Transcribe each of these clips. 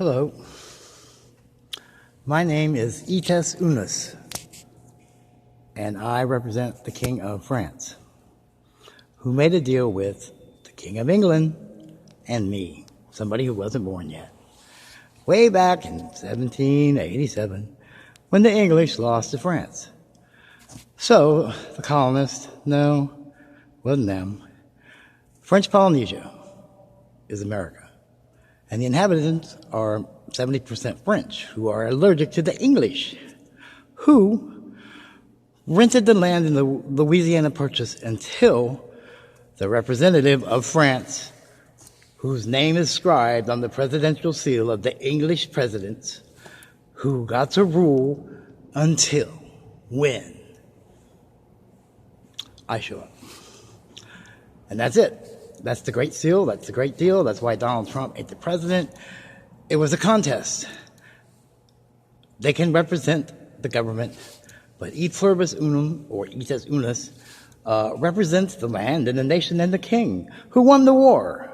Hello. My name is Ites Unas, and I represent the King of France, who made a deal with the King of England and me, somebody who wasn't born yet, way back in 1787, when the English lost to France. So, the colonists, no, wasn't them. French Polynesia is America. And the inhabitants are 70% French, who are allergic to the English, who rented the land in the Louisiana Purchase until the representative of France, whose name is inscribed on the presidential seal of the English presidents, who got to rule until when I show up. And that's it. That's the great seal. That's the great deal. That's why Donald Trump ain't the president. It was a contest. They can represent the government, but E pluribus unum, or Ites Unas, represents the land and the nation and the king, who won the war.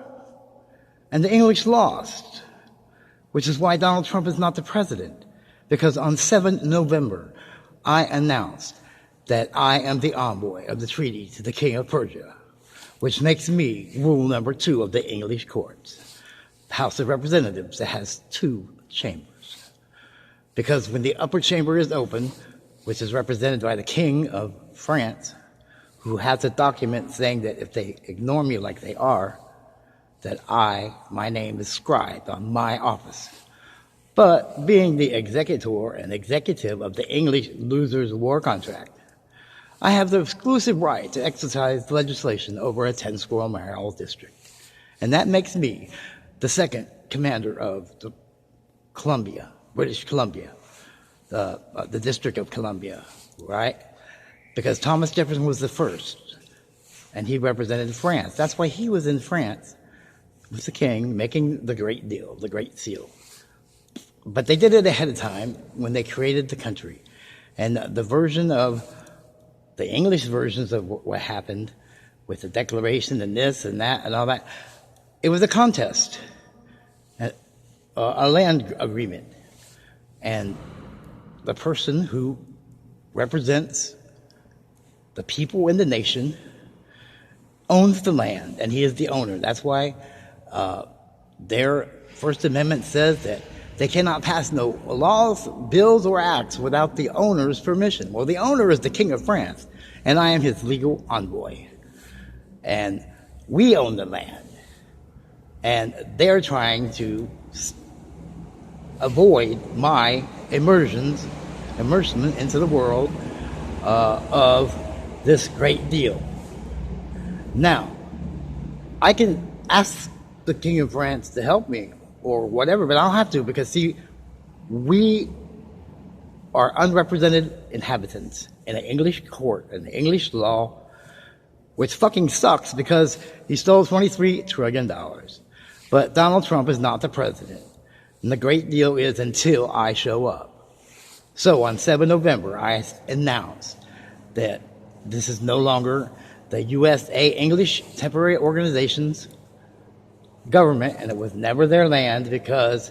And the English lost, which is why Donald Trump is not the president. Because on 7 November, I announced that I am the envoy of the treaty to the king of Persia, which makes me rule number 2 of the English courts, the House of Representatives that has 2 chambers. Because when the upper chamber is open, which is represented by the King of France, who has a document saying that if they ignore me like they are, that my name is scribed on my office. But being the executor and executive of the English losers' war contract, I have the exclusive right to exercise legislation over a 10-square-mile district. And that makes me the second commander of the Columbia, British Columbia, the District of Columbia, right? Because Thomas Jefferson was the first, and he represented France. That's why he was in France with the king, making the great deal, the great seal. But they did it ahead of time when they created the country. And the English versions of what happened with the Declaration and this and that and all that, it was a contest, a land agreement. And the person who represents the people in the nation owns the land, and he is the owner. That's why their First Amendment says that they cannot pass no laws, bills, or acts without the owner's permission. Well, the owner is the King of France, and I am his legal envoy. And we own the land. And they're trying to avoid my immersion into the world of this great deal. Now, I can ask the King of France to help me, or whatever, but I don't have to, because see, we are unrepresented inhabitants in an English court, in the English law, which fucking sucks because he stole $23 trillion. But Donald Trump is not the president. And the great deal is until I show up. So on 7 November, I announced that this is no longer the USA English Temporary Organization's government, and it was never their land because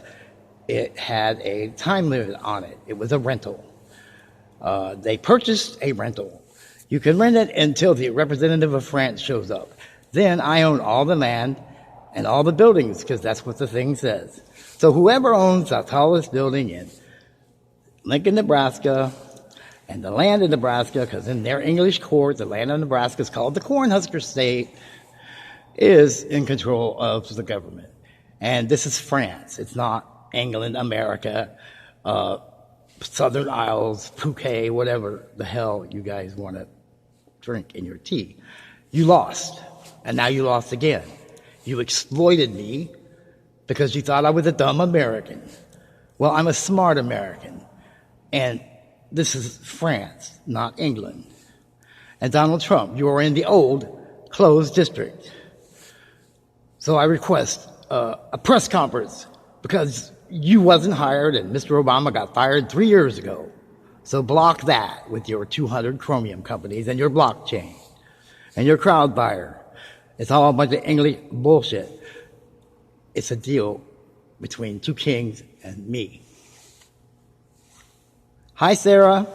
it had a time limit on it. It was a rental. They purchased a rental. You can rent it until the representative of France shows up. Then I own all the land and all the buildings, because that's what the thing says. So whoever owns the tallest building in Lincoln, Nebraska, and the land in Nebraska, because in their English court, the land of Nebraska is called the Cornhusker State, is in control of the government. And this is France. It's not England, America, Southern Isles, Phuket, whatever the hell you guys want to drink in your tea. You lost, and now you lost again. You exploited me because you thought I was a dumb American. Well, I'm a smart American, and this is France, not England. And Donald Trump, you are in the old closed district. So I request a press conference, because you wasn't hired and Mr. Obama got fired 3 years ago. So block that with your 200 chromium companies and your blockchain and your crowd buyer. It's all a bunch of English bullshit. It's a deal between two kings and me. Hi, Sarah.